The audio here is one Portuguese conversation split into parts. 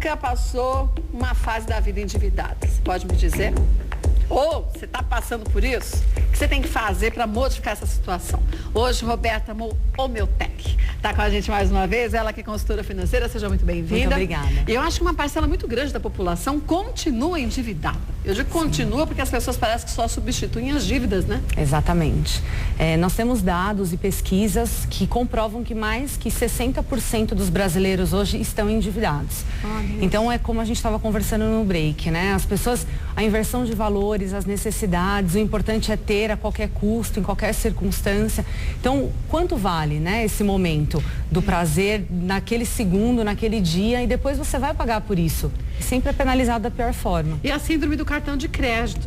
nunca passou uma fase da vida endividada? Você pode me dizer? Ou você está passando por isso? O que você tem que fazer para modificar essa situação? Hoje, Roberta Omeltec está com a gente mais uma vez. Ela que é consultora financeira. Seja muito bem-vinda. Muito obrigada. E eu acho que uma parcela muito grande da população continua endividada. Eu digo continua porque as pessoas parecem que só substituem as dívidas, né? Exatamente. Nós temos dados e pesquisas que comprovam que mais que 60% dos brasileiros hoje estão endividados. Então, é como a gente estava conversando no break, né? As pessoas, a inversão de valores, as necessidades, o importante é ter a qualquer custo, em qualquer circunstância. Então, quanto vale, né, esse momento do prazer naquele segundo, naquele dia, e depois você vai pagar por isso. Sempre é penalizado da pior forma. E a síndrome do cartão de crédito.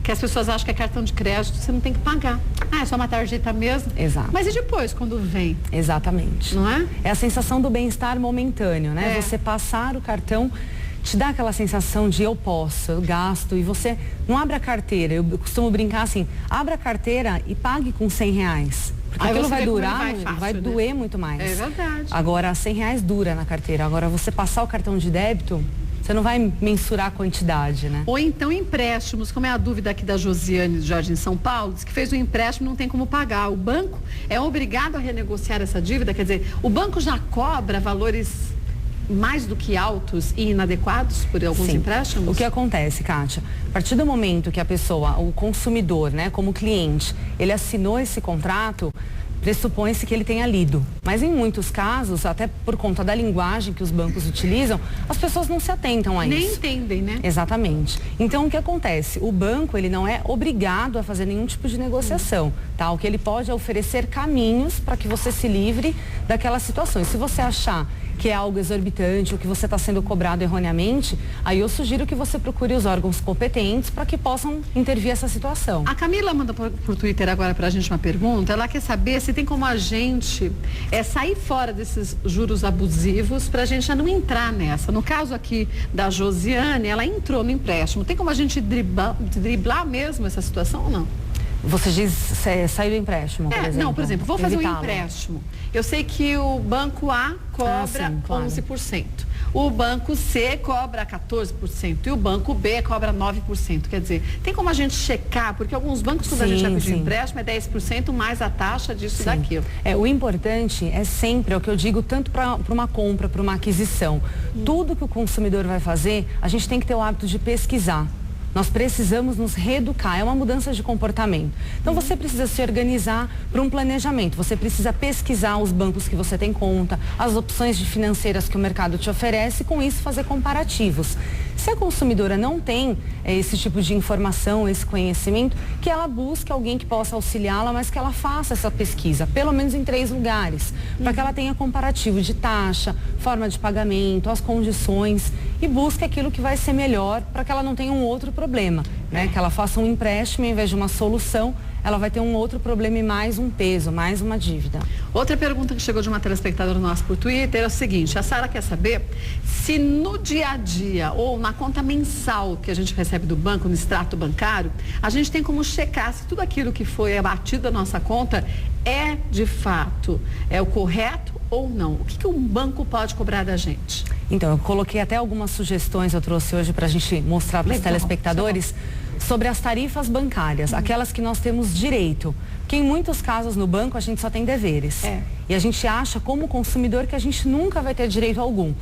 Que as pessoas acham que é cartão de crédito, você não tem que pagar. É só uma tarjeta mesmo. Exato. Mas e depois, quando vem? Exatamente. Não é? É a sensação do bem-estar momentâneo, né? Você passar o cartão te dá aquela sensação de eu posso, eu gasto, e você não abre a carteira. Eu costumo brincar assim, abra a carteira e pague com R$100. Porque aquilo vai durar, vai doer muito mais. É verdade. Agora, R$100 dura na carteira. Agora, você passar o cartão de débito, você não vai mensurar a quantidade, né? Ou então empréstimos, como é a dúvida aqui da Josiane do Jardim São Paulo, diz que fez o empréstimo e não tem como pagar. O banco é obrigado a renegociar essa dívida? Quer dizer, o banco já cobra valores mais do que altos e inadequados por alguns empréstimos? O que acontece, Kátia? A partir do momento que a pessoa, o consumidor, né, como cliente, ele assinou esse contrato, pressupõe-se que ele tenha lido. Mas em muitos casos, até por conta da linguagem que os bancos utilizam, as pessoas não se atentam a isso. Nem entendem, né? Exatamente. Então, o que acontece? O banco, ele não é obrigado a fazer nenhum tipo de negociação, tá? O que ele pode é oferecer caminhos para que você se livre daquela situação. E se você achar que é algo exorbitante ou que você está sendo cobrado erroneamente, aí eu sugiro que você procure os órgãos competentes para que possam intervir essa situação. A Camila manda por Twitter agora para a gente uma pergunta. Ela quer saber se tem como a gente sair fora desses juros abusivos para a gente já não entrar nessa. No caso aqui da Josiane, ela entrou no empréstimo. Tem como a gente driblar mesmo essa situação ou não? Você diz sair do empréstimo, por exemplo? Não, por exemplo, vou fazer um empréstimo. Eu sei que o banco A cobra 11%. O banco C cobra 14% e o banco B cobra 9%. Quer dizer, tem como a gente checar? Porque alguns bancos, quando a gente vai pedir empréstimo, é 10% mais a taxa disso e daquilo. O importante é sempre, é o que eu digo, tanto para uma compra, para uma aquisição. Tudo que o consumidor vai fazer, a gente tem que ter o hábito de pesquisar. Nós precisamos nos reeducar, é uma mudança de comportamento. Então, você precisa se organizar para um planejamento. Você precisa pesquisar os bancos que você tem conta, as opções de financeiras que o mercado te oferece e, com isso, fazer comparativos. Se a consumidora não tem esse tipo de informação, esse conhecimento, que ela busque alguém que possa auxiliá-la, mas que ela faça essa pesquisa, pelo menos em 3 lugares, para que ela tenha comparativo de taxa, forma de pagamento, as condições e busque aquilo que vai ser melhor para que ela não tenha um outro problema, né? Que ela faça um empréstimo em vez de uma solução, ela vai ter um outro problema e mais um peso, mais uma dívida. Outra pergunta que chegou de uma telespectadora nossa por Twitter é o seguinte: a Sara quer saber se no dia a dia ou na conta mensal que a gente recebe do banco, no extrato bancário, a gente tem como checar se tudo aquilo que foi abatido da nossa conta é de fato o correto ou não. O que um banco pode cobrar da gente? Então, eu coloquei até algumas sugestões, eu trouxe hoje para a gente mostrar para os telespectadores sobre as tarifas bancárias, aquelas que nós temos direito. Porque em muitos casos no banco a gente só tem deveres. E a gente acha como consumidor que a gente nunca vai ter direito algum.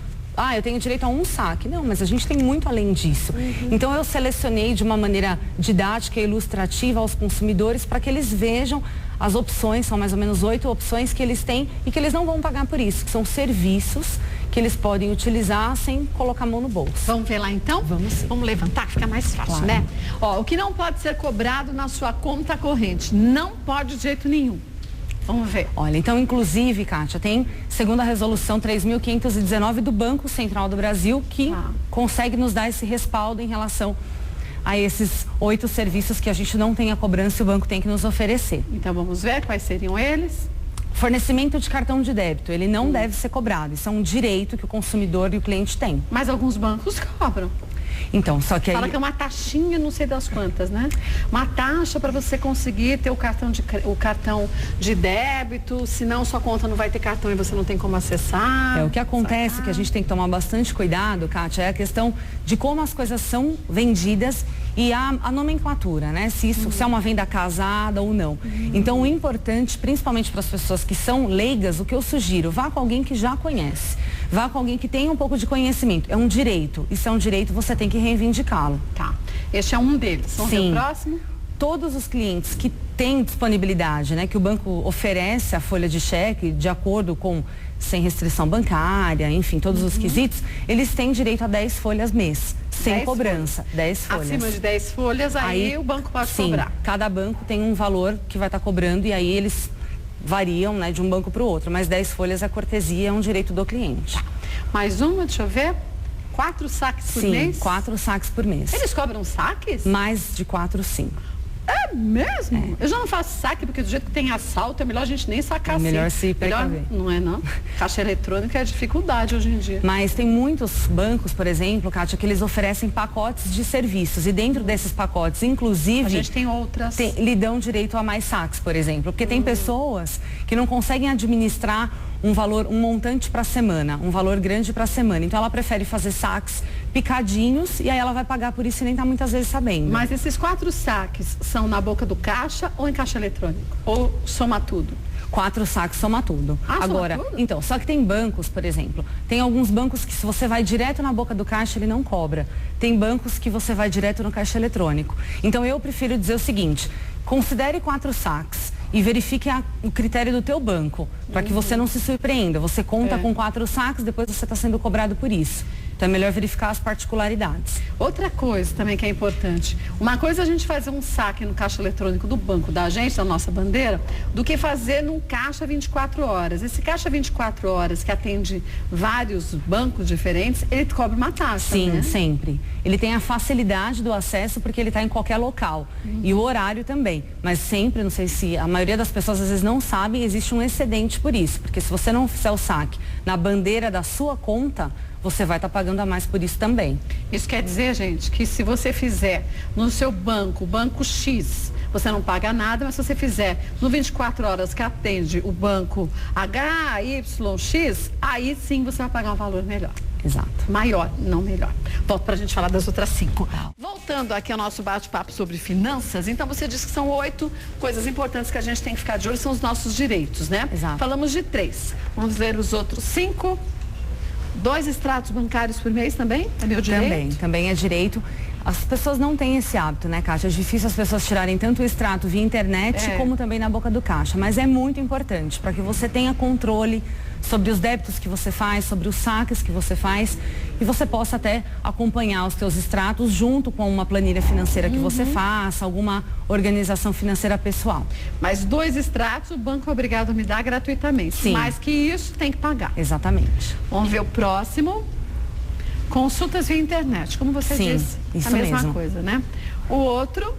Eu tenho direito a um saque. Não, mas a gente tem muito além disso. Então eu selecionei de uma maneira didática e ilustrativa aos consumidores para que eles vejam as opções, são mais ou menos 8 opções que eles têm e que eles não vão pagar por isso, que são serviços que eles podem utilizar sem colocar a mão no bolso. Vamos ver lá então? Vamos levantar, que fica mais fácil, né? O que não pode ser cobrado na sua conta corrente? Não pode de jeito nenhum. Vamos ver. Olha, então, inclusive, Kátia, tem, segundo a resolução 3.519 do Banco Central do Brasil, que consegue nos dar esse respaldo em relação a esses 8 serviços que a gente não tem a cobrança e o banco tem que nos oferecer. Então, vamos ver quais seriam eles. Fornecimento de cartão de débito, ele não deve ser cobrado. Isso é um direito que o consumidor e o cliente têm. Mas alguns bancos cobram. Então, só que aí... Fala que é uma taxinha, não sei das quantas, né? Uma taxa para você conseguir ter o cartão de débito, senão sua conta não vai ter cartão e você não tem como acessar. O que acontece, que a gente tem que tomar bastante cuidado, Kátia, é a questão de como as coisas são vendidas e a nomenclatura, né? Se é uma venda casada ou não. Então, o importante, principalmente para as pessoas que são leigas, o que eu sugiro, vá com alguém que já conhece. Vá com alguém que tenha um pouco de conhecimento. É um direito. Isso é um direito, você tem que reivindicá-lo. Tá. Este é um deles. Vamos ver o próximo? Todos os clientes que têm disponibilidade, né? Que o banco oferece a folha de cheque de acordo com sem restrição bancária, enfim, todos os quesitos, eles têm direito a 10 folhas mês, sem cobrança. 10 folhas. Acima de 10 folhas, aí o banco pode cobrar. Cada banco tem um valor que vai estar cobrando e aí eles variam, né, de um banco para o outro, mas 10 folhas é cortesia, é um direito do cliente. Mais uma, deixa eu ver. 4 saques por mês? Sim, 4 saques por mês. Eles cobram saques? Mais de 4, sim. É mesmo? Eu já não faço saque, porque do jeito que tem assalto, é melhor a gente nem sacar assim. Melhor se precaver. Não é não? Caixa eletrônica é dificuldade hoje em dia. Mas tem muitos bancos, por exemplo, Kátia, que eles oferecem pacotes de serviços. E dentro desses pacotes, inclusive... A gente tem outras. Lhe dão direito a mais saques, por exemplo. Porque tem pessoas que não conseguem administrar um montante para a semana, um valor grande para a semana. Então, ela prefere fazer saques picadinhos e aí ela vai pagar por isso e nem está muitas vezes sabendo. Mas esses 4 saques são na boca do caixa ou em caixa eletrônico? Ou soma tudo? 4 saques soma tudo. Agora, soma tudo? Então, só que tem bancos, por exemplo, tem alguns bancos que se você vai direto na boca do caixa, ele não cobra. Tem bancos que você vai direto no caixa eletrônico. Então, eu prefiro dizer o seguinte, considere 4 saques e verifique o critério do teu banco, para que você não se surpreenda. Você conta com 4 saques, depois você está sendo cobrado por isso. Então é melhor verificar as particularidades. Outra coisa também que é importante. Uma coisa é a gente fazer um saque no caixa eletrônico do banco da gente, da nossa bandeira, do que fazer num caixa 24 horas. Esse caixa 24 horas que atende vários bancos diferentes, ele cobra uma taxa, Sim, né? sempre. Ele tem a facilidade do acesso porque ele está em qualquer local. E o horário também. Mas sempre, não sei se a maioria das pessoas às vezes não sabe, existe um excedente por isso. Porque se você não fizer o saque na bandeira da sua conta, você vai estar pagando a mais por isso também. Isso quer dizer, gente, que se você fizer no seu banco, banco X, você não paga nada, mas se você fizer no 24 horas que atende o banco HYX, aí sim você vai pagar um valor melhor. Exato. Maior, não melhor. Volto para a gente falar das outras 5. Voltando aqui ao nosso bate-papo sobre finanças, então você disse que são 8 coisas importantes que a gente tem que ficar de olho, são os nossos direitos, né? Exato. Falamos de 3. Vamos ver os outros 5. 2 extratos bancários por mês também? É meu direito? Também é direito. As pessoas não têm esse hábito, né, Kátia? É difícil as pessoas tirarem tanto o extrato via internet como também na boca do caixa. Mas é muito importante para que você tenha controle sobre os débitos que você faz, sobre os saques que você faz e você possa até acompanhar os seus extratos junto com uma planilha financeira que você faça, alguma organização financeira pessoal. Mas 2 extratos o banco é obrigado a me dar gratuitamente. Sim. Mais que isso, tem que pagar. Exatamente. Vamos ver o próximo. Consultas via internet, como você disse, isso a mesma mesmo. coisa, né? O outro,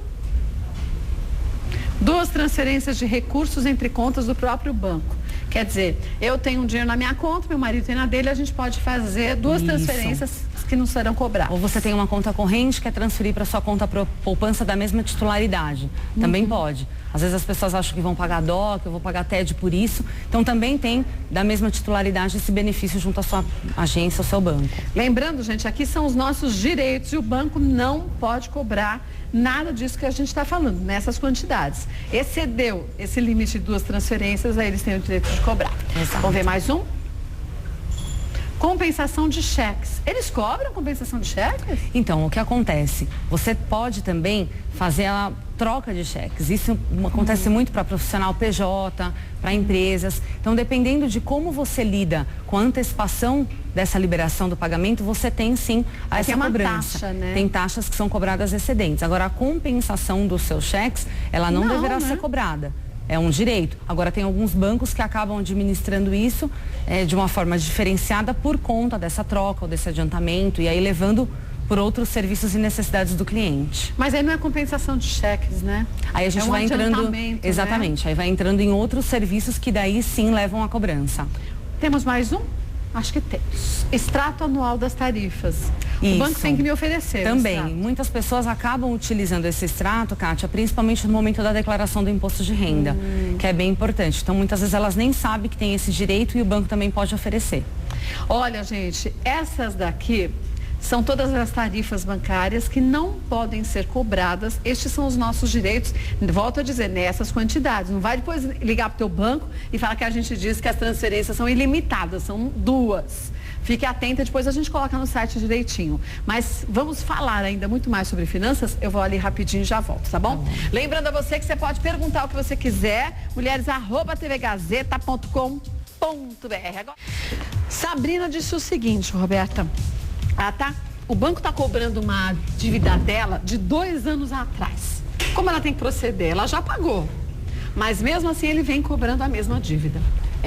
2 transferências de recursos entre contas do próprio banco. Quer dizer, eu tenho um dinheiro na minha conta, meu marido tem na dele, a gente pode fazer 2 transferências que não serão cobradas. Ou você tem uma conta corrente, quer transferir para sua conta poupança da mesma titularidade. Também pode. Às vezes as pessoas acham que vão pagar DOC, eu vou pagar TED por isso. Então também tem da mesma titularidade esse benefício junto à sua agência, ao seu banco. Lembrando, gente, aqui são os nossos direitos e o banco não pode cobrar nada disso que a gente está falando, nessas quantidades. Excedeu esse limite de 2 transferências, aí eles têm o direito de cobrar. Exato. Vamos ver mais um? Compensação de cheques. Eles cobram compensação de cheques? Então, o que acontece? Você pode também fazer a troca de cheques. Isso acontece muito para profissional PJ, para empresas. Então, dependendo de como você lida com a antecipação dessa liberação do pagamento, você tem sim essa uma cobrança. taxa, né? Tem taxas que são cobradas excedentes. Agora, a compensação dos seus cheques, ela não deverá ser cobrada. É um direito. Agora, tem alguns bancos que acabam administrando isso de uma forma diferenciada por conta dessa troca ou desse adiantamento e aí levando por outros serviços e necessidades do cliente. Mas aí não é compensação de cheques, né? Aí a gente vai entrando... Exatamente. Né? Aí vai entrando em outros serviços que daí sim levam à cobrança. Temos mais um? Acho que tem. Extrato anual das tarifas. Isso. O banco tem que me oferecer. Também. Muitas pessoas acabam utilizando esse extrato, Kátia, principalmente no momento da declaração do imposto de renda, que é bem importante. Então, muitas vezes elas nem sabem que tem esse direito e o banco também pode oferecer. Olha, gente, essas daqui são todas as tarifas bancárias que não podem ser cobradas. Estes são os nossos direitos, volto a dizer, nessas quantidades. Não vai depois ligar para o teu banco e falar que a gente diz que as transferências são ilimitadas, são 2. Fique atenta, depois a gente coloca no site direitinho. Mas vamos falar ainda muito mais sobre finanças. Eu vou ali rapidinho e já volto, tá bom? Lembrando a você que você pode perguntar o que você quiser. mulheres@tvgazeta.com.br. Sabrina disse o seguinte, Roberta. O banco está cobrando uma dívida dela de 2 anos atrás. Como ela tem que proceder? Ela já pagou. Mas mesmo assim ele vem cobrando a mesma dívida.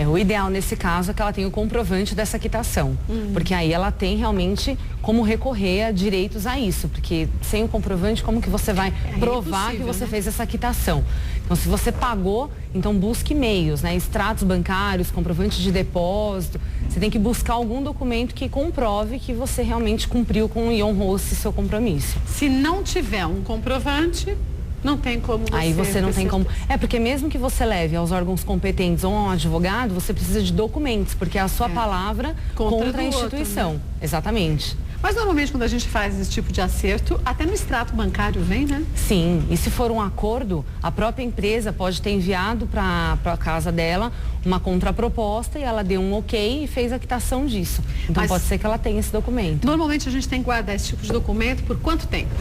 O ideal nesse caso é que ela tenha o comprovante dessa quitação, porque aí ela tem realmente como recorrer a direitos a isso, porque sem o comprovante, como que você vai provar que você fez essa quitação? Então, se você pagou, então busque meios, né? Extratos bancários, comprovante de depósito, você tem que buscar algum documento que comprove que você realmente cumpriu com e honrou esse seu compromisso. Se não tiver um comprovante, não tem como você... Aí você não tem como... porque mesmo que você leve aos órgãos competentes ou a um advogado, você precisa de documentos, porque é a sua palavra contra a instituição. Outro, né? Exatamente. Mas normalmente quando a gente faz esse tipo de acerto, até no extrato bancário vem, né? Sim, e se for um acordo, a própria empresa pode ter enviado para a casa dela uma contraproposta e ela deu um ok e fez a quitação disso. Então pode ser que ela tenha esse documento. Normalmente a gente tem que guardar esse tipo de documento por quanto tempo?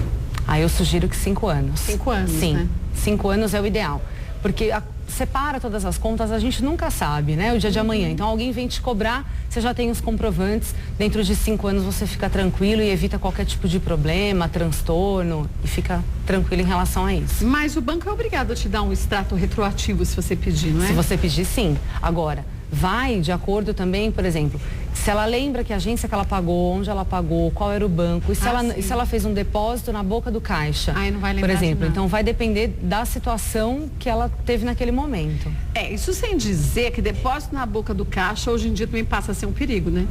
Eu sugiro que 5 anos. 5 anos, sim, né? 5 anos é o ideal. Porque separa todas as contas, a gente nunca sabe, né? O dia de amanhã. Então, alguém vem te cobrar, você já tem os comprovantes. Dentro de 5 anos, você fica tranquilo e evita qualquer tipo de problema, transtorno. E fica tranquilo em relação a isso. Mas o banco é obrigado a te dar um extrato retroativo se você pedir, não é? Se você pedir, sim. Agora, vai de acordo também, por exemplo, se ela lembra que agência que ela pagou, onde ela pagou, qual era o banco, e se ela fez um depósito na boca do caixa, aí não vai lembrar, por exemplo. Então vai depender da situação que ela teve naquele momento. Isso sem dizer que depósito na boca do caixa hoje em dia também passa a ser um perigo, né?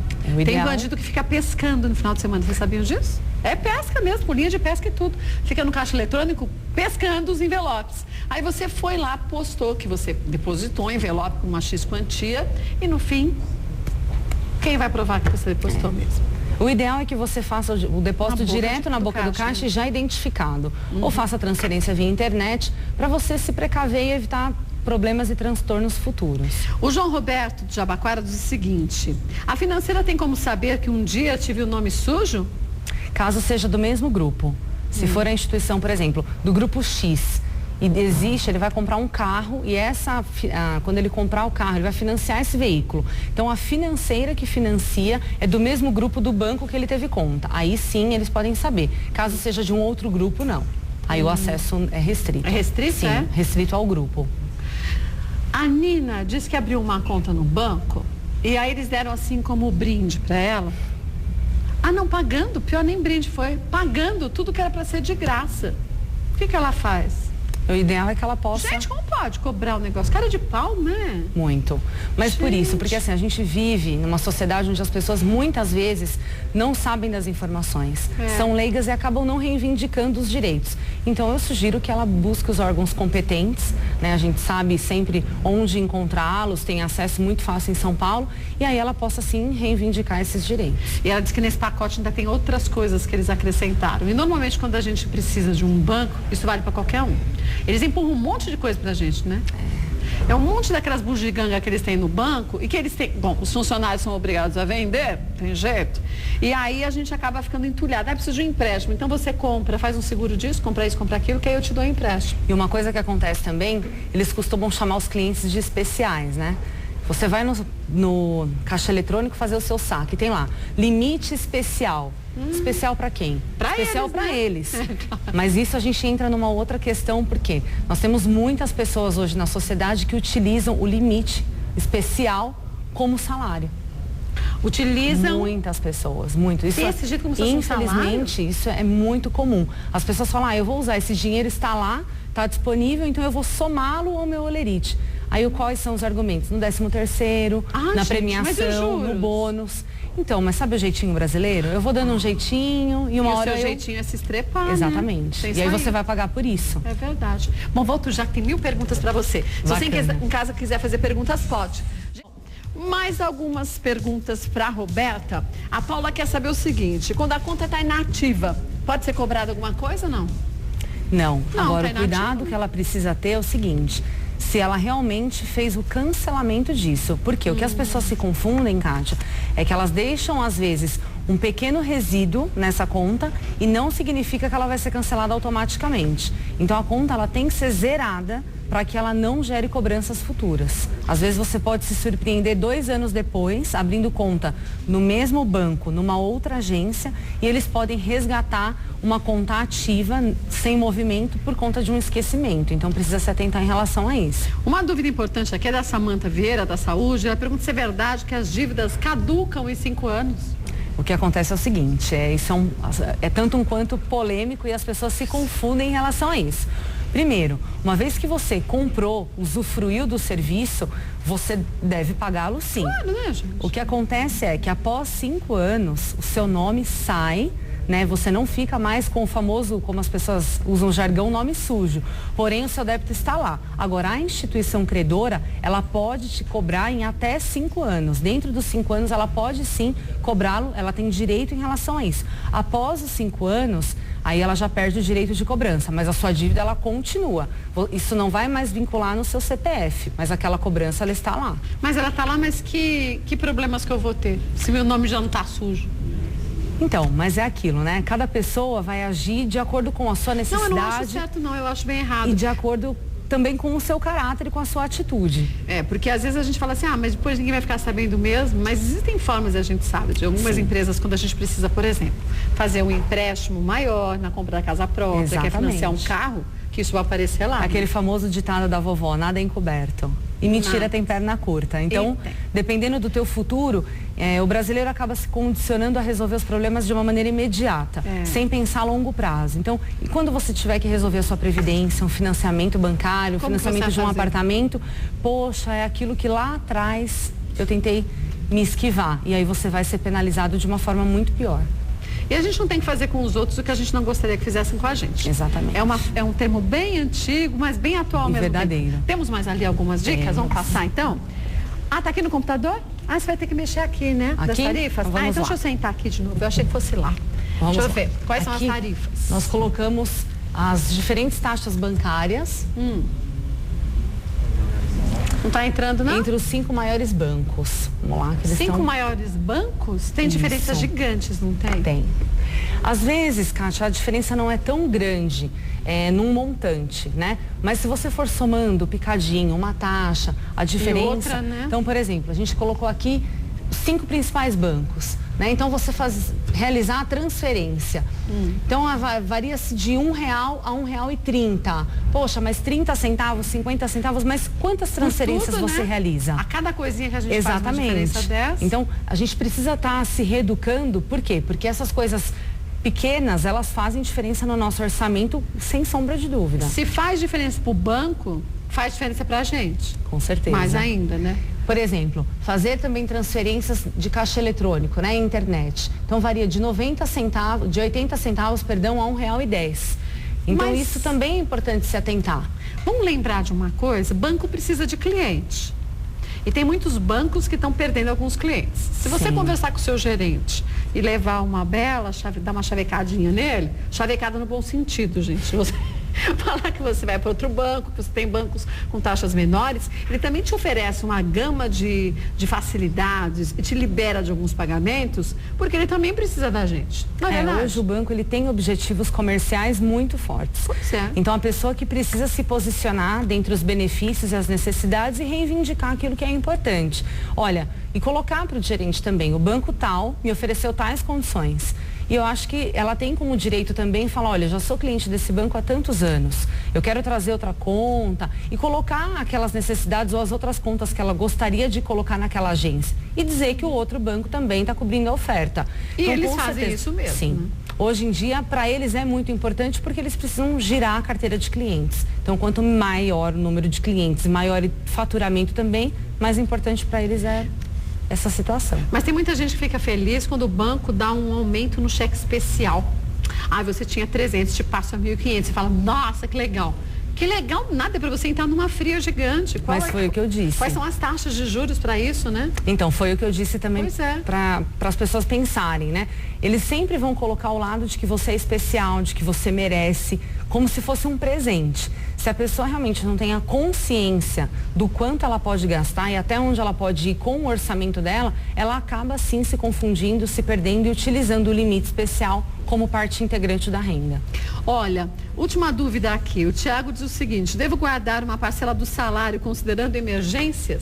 Tem bandido que fica pescando no final de semana, vocês sabiam disso? É pesca mesmo, com linha de pesca e tudo. Fica no caixa eletrônico pescando os envelopes. Aí você foi lá, postou que você depositou um envelope com uma X quantia e no fim, quem vai provar que você depositou mesmo? O ideal é que você faça o depósito direto na boca do caixa e já identificado. Ou faça a transferência via internet para você se precaver e evitar problemas e transtornos futuros. O João Roberto de Jabaquara diz o seguinte: a financeira tem como saber que um dia tive o nome sujo? Caso seja do mesmo grupo. Se for a instituição, por exemplo, do grupo X, e ele vai comprar um carro e quando ele comprar o carro, ele vai financiar esse veículo. Então, a financeira que financia é do mesmo grupo do banco que ele teve conta. Aí sim, eles podem saber. Caso seja de um outro grupo, não. Aí o acesso é restrito. É restrito, sim, restrito ao grupo. A Nina disse que abriu uma conta no banco e aí eles deram assim como brinde para ela. Não, pagando, pior nem brinde foi, pagando tudo que era para ser de graça. O que ela faz? O ideal é que ela possa... Gente, como pode cobrar o negócio? Cara de pau, né? Muito. Mas por isso, porque assim, a gente vive numa sociedade onde as pessoas muitas vezes não sabem das informações. São leigas e acabam não reivindicando os direitos. Então eu sugiro que ela busque os órgãos competentes, né? A gente sabe sempre onde encontrá-los, tem acesso muito fácil em São Paulo, e aí ela possa sim reivindicar esses direitos. E ela diz que nesse pacote ainda tem outras coisas que eles acrescentaram. E normalmente quando a gente precisa de um banco, isso vale para qualquer um. Eles empurram um monte de coisa pra gente, né? É um monte daquelas bugigangas que eles têm no banco e que eles têm... Bom, os funcionários são obrigados a vender, tem jeito. E aí a gente acaba ficando entulhado. Preciso de um empréstimo. Então você compra, faz um seguro disso, compra isso, compra aquilo, que aí eu te dou um empréstimo. E uma coisa que acontece também, eles costumam chamar os clientes de especiais, né? Você vai no caixa eletrônico fazer o seu saque, tem lá, limite especial. Especial para quem? Especial para eles. Mas isso a gente entra numa outra questão, porque nós temos muitas pessoas hoje na sociedade que utilizam o limite especial como salário. Utilizam? Muitas pessoas, muito. Isso, desse jeito como se fosse um salário? Infelizmente, isso é muito comum. As pessoas falam, eu vou usar, esse dinheiro está lá, está disponível, então eu vou somá-lo ao meu holerite. Aí quais são os argumentos? No 13º, na gente, premiação, no bônus. Então, mas sabe o jeitinho brasileiro? Eu vou dando um jeitinho e uma hora o seu jeitinho é se estrepar, Exatamente. Né? E aí você vai pagar por isso. É verdade. Bom, volto já que tem 1000 perguntas para você. Se você em casa quiser fazer perguntas, pode. Mais algumas perguntas para a Roberta. A Paula quer saber o seguinte, quando a conta está inativa, pode ser cobrada alguma coisa ou não? Não. Agora, tá o cuidado que ela precisa ter é o seguinte, se ela realmente fez o cancelamento disso. Porque o que as pessoas se confundem, Kátia, é que elas deixam, às vezes, um pequeno resíduo nessa conta e não significa que ela vai ser cancelada automaticamente. Então, a conta ela tem que ser zerada para que ela não gere cobranças futuras. Às vezes você pode se surpreender 2 anos depois, abrindo conta no mesmo banco, numa outra agência, e eles podem resgatar uma conta ativa sem movimento por conta de um esquecimento. Então precisa se atentar em relação a isso. Uma dúvida importante aqui é da Samanta Vieira, da Saúde. Ela pergunta se é verdade que as dívidas caducam em 5 anos. O que acontece é o seguinte, isso é tanto um quanto polêmico e as pessoas se confundem em relação a isso. Primeiro, uma vez que você comprou, usufruiu do serviço, você deve pagá-lo sim. Claro, né, gente? O que acontece é que após 5 anos, o seu nome sai, né? Você não fica mais com o famoso, como as pessoas usam o jargão, nome sujo. Porém, o seu débito está lá. Agora, a instituição credora, ela pode te cobrar em até 5 anos. Dentro dos 5 anos, ela pode sim cobrá-lo, ela tem direito em relação a isso. Após os 5 anos, aí ela já perde o direito de cobrança, mas a sua dívida, ela continua. Isso não vai mais vincular no seu CPF, mas aquela cobrança, ela está lá. Mas ela está lá, mas que problemas que eu vou ter, se meu nome já não está sujo? Então, mas é aquilo, né? Cada pessoa vai agir de acordo com a sua necessidade. Não, eu não acho certo, não. Eu acho bem errado. E de acordo também com o seu caráter e com a sua atitude. Porque às vezes a gente fala assim, mas depois ninguém vai ficar sabendo mesmo, mas existem formas, a gente sabe, de algumas empresas, quando a gente precisa, por exemplo, fazer um empréstimo maior na compra da casa própria, quer financiar um carro, que isso vai aparecer lá. Aquele famoso ditado da vovó, nada é encoberto. E mentira tem perna curta. Então, dependendo do teu futuro, o brasileiro acaba se condicionando a resolver os problemas de uma maneira imediata, sem pensar a longo prazo. Então, e quando você tiver que resolver a sua previdência, um financiamento bancário, financiamento de um apartamento, poxa, é aquilo que lá atrás eu tentei me esquivar. E aí você vai ser penalizado de uma forma muito pior. E a gente não tem que fazer com os outros o que a gente não gostaria que fizessem com a gente. Exatamente. É um termo bem antigo, mas bem atual mesmo. Verdadeiro. Temos mais ali algumas dicas? Vamos passar então? Tá aqui no computador? Você vai ter que mexer aqui, né? Aqui? Das tarifas? Então deixa eu sentar aqui de novo. Eu achei que fosse lá. Deixa eu ver. Quais são as tarifas? Nós colocamos as diferentes taxas bancárias. Não está entrando, não? Entre os 5 maiores bancos. Vamos lá. 5 maiores bancos? Tem diferenças gigantes, não tem? Tem. Às vezes, Kátia, a diferença não é tão grande num montante, né? Mas se você for somando picadinho, uma taxa, a diferença... E outra, né? Então, por exemplo, a gente colocou aqui os 5 principais bancos, né? Então, você realizar a transferência. Então, varia-se de R$1 a R$1,30. Poxa, mas 30 centavos, 50 centavos, mas quantas transferências você realiza? A cada coisinha que a gente faz uma diferença dessa. Então, a gente precisa estar se reeducando. Por quê? Porque essas coisas pequenas, elas fazem diferença no nosso orçamento, sem sombra de dúvida. Se faz diferença para o banco, faz diferença para a gente. Com certeza. Mais ainda, né? Por exemplo, fazer também transferências de caixa eletrônico, né, internet. Então varia de 80 centavos, a R$1,10. Então isso também é importante se atentar. Vamos lembrar de uma coisa, banco precisa de cliente. E tem muitos bancos que estão perdendo alguns clientes. Se você conversar com o seu gerente e levar uma bela, dar uma chavecadinha nele, chavecada no bom sentido, gente. Você falar que você vai para outro banco, que você tem bancos com taxas menores, ele também te oferece uma gama de facilidades e te libera de alguns pagamentos, porque ele também precisa da gente. Não é verdade? Hoje o banco ele tem objetivos comerciais muito fortes. Pois é. Então a pessoa que precisa se posicionar dentre os benefícios e as necessidades e reivindicar aquilo que é importante. Olha, e colocar para o gerente também, o banco tal me ofereceu tais condições. E eu acho que ela tem como direito também falar, olha, já sou cliente desse banco há tantos anos, eu quero trazer outra conta e colocar aquelas necessidades ou as outras contas que ela gostaria de colocar naquela agência e dizer que o outro banco também está cobrindo a oferta. E então, eles fazem isso mesmo. Sim. Né? Hoje em dia, para eles é muito importante porque eles precisam girar a carteira de clientes. Então, quanto maior o número de clientes, maior o faturamento também, mais importante para eles é essa situação. Mas tem muita gente que fica feliz quando o banco dá um aumento no cheque especial. Ah, você tinha 300, te passa 1.500. Você fala, nossa, que legal. Que legal, nada, é para você entrar numa fria gigante. Mas foi o que eu disse. Quais são as taxas de juros para isso, né? Então, foi o que eu disse também para as pessoas pensarem, né? Eles sempre vão colocar ao lado de que você é especial, de que você merece, como se fosse um presente. Se a pessoa realmente não tem a consciência do quanto ela pode gastar e até onde ela pode ir com o orçamento dela, ela acaba sim se confundindo, se perdendo e utilizando o limite especial como parte integrante da renda. Olha, última dúvida aqui. O Tiago diz o seguinte: devo guardar uma parcela do salário considerando emergências?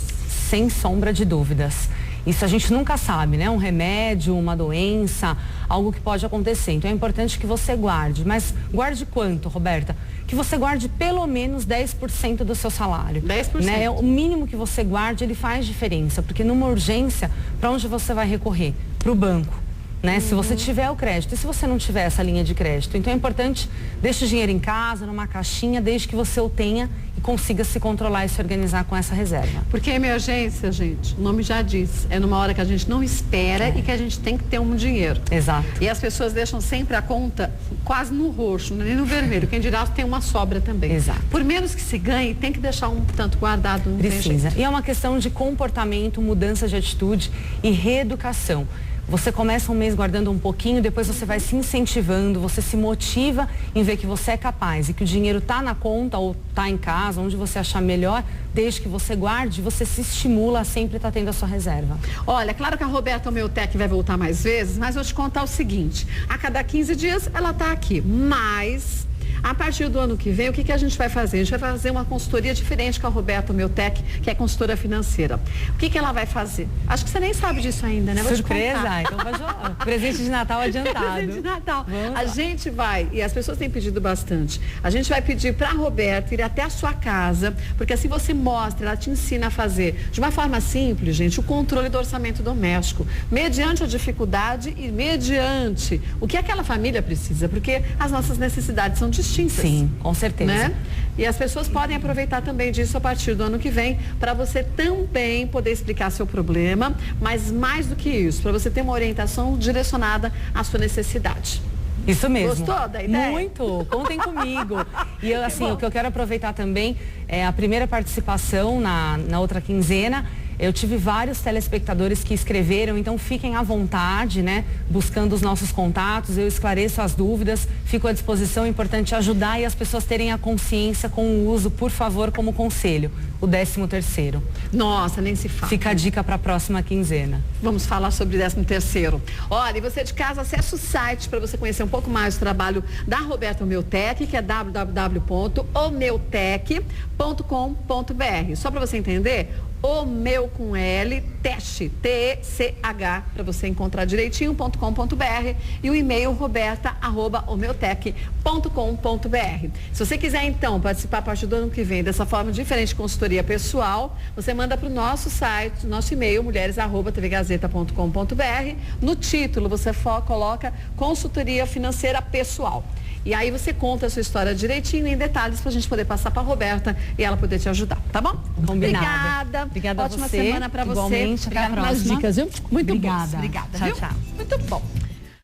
Sem sombra de dúvidas. Isso a gente nunca sabe, né? Um remédio, uma doença, algo que pode acontecer. Então é importante que você guarde. Mas guarde quanto, Roberta? Que você guarde pelo menos 10% do seu salário. 10%? Né? O mínimo que você guarde, ele faz diferença. Porque numa urgência, para onde você vai recorrer? Para o banco. Né? Se você tiver o crédito e se você não tiver essa linha de crédito. Então é importante, deixe o dinheiro em casa, numa caixinha, desde que você o tenha e consiga se controlar e se organizar com essa reserva. Porque a emergência, gente, o nome já diz, é numa hora que a gente não espera e que a gente tem que ter um dinheiro. Exato. E as pessoas deixam sempre a conta quase no roxo, nem no vermelho. Quem dirá tem uma sobra também. Exato. Por menos que se ganhe, tem que deixar um tanto guardado. Não precisa. E é uma questão de comportamento, mudança de atitude e reeducação. Você começa um mês guardando um pouquinho, depois você vai se incentivando, você se motiva em ver que você é capaz e que o dinheiro está na conta ou está em casa, onde você achar melhor, desde que você guarde, você se estimula a sempre estar tendo a sua reserva. Olha, claro que a Roberta Omeutec vai voltar mais vezes, mas vou te contar o seguinte: a cada 15 dias ela está aqui, mas a partir do ano que vem, o que a gente vai fazer? A gente vai fazer uma consultoria diferente com a Roberta Omeutec, que é consultora financeira. O que ela vai fazer? Acho que você nem sabe disso ainda, né? Surpresa! Então pode falar. Presente de Natal adiantado. Presente de Natal. A gente vai, e as pessoas têm pedido bastante, a gente vai pedir para a Roberta ir até a sua casa, porque assim você mostra, ela te ensina a fazer de uma forma simples, gente, o controle do orçamento doméstico, mediante a dificuldade e mediante o que aquela família precisa, porque as nossas necessidades são distintas. Sim, com certeza. Né? E as pessoas podem aproveitar também disso a partir do ano que vem, para você também poder explicar seu problema, mas mais do que isso, para você ter uma orientação direcionada à sua necessidade. Isso mesmo. Gostou da ideia? Muito, contem comigo. E assim, o que eu quero aproveitar também é a primeira participação na outra quinzena. Eu tive vários telespectadores que escreveram, então fiquem à vontade, né? Buscando os nossos contatos, eu esclareço as dúvidas, fico à disposição, é importante ajudar e as pessoas terem a consciência com o uso, por favor, como conselho, o 13º. Nossa, nem se fala. Fica a dica para a próxima quinzena. Vamos falar sobre o 13º. Olha, e você de casa, acessa o site para você conhecer um pouco mais do trabalho da Roberta Omeutec, que é www.omeutec.com.br. Só para você entender, o meu com L, teste, T-E-C-H, para você encontrar direitinho.com.br e o e-mail roberta@omeutec.com.br. Se você quiser, então, participar a partir do ano que vem dessa forma diferente de consultoria pessoal, você manda para o nosso site, nosso e-mail, mulheres@tvgazeta.com.br. No título, você coloca consultoria financeira pessoal. E aí você conta a sua história direitinho, em detalhes, para a gente poder passar para a Roberta e ela poder te ajudar, tá bom? Combinado. Obrigada. Ótima a você. Ótima semana para você. Igualmente, até a próxima. Nas dicas, viu? Muito Obrigada. bom. Obrigada. Tchau, viu? tchau. Muito bom.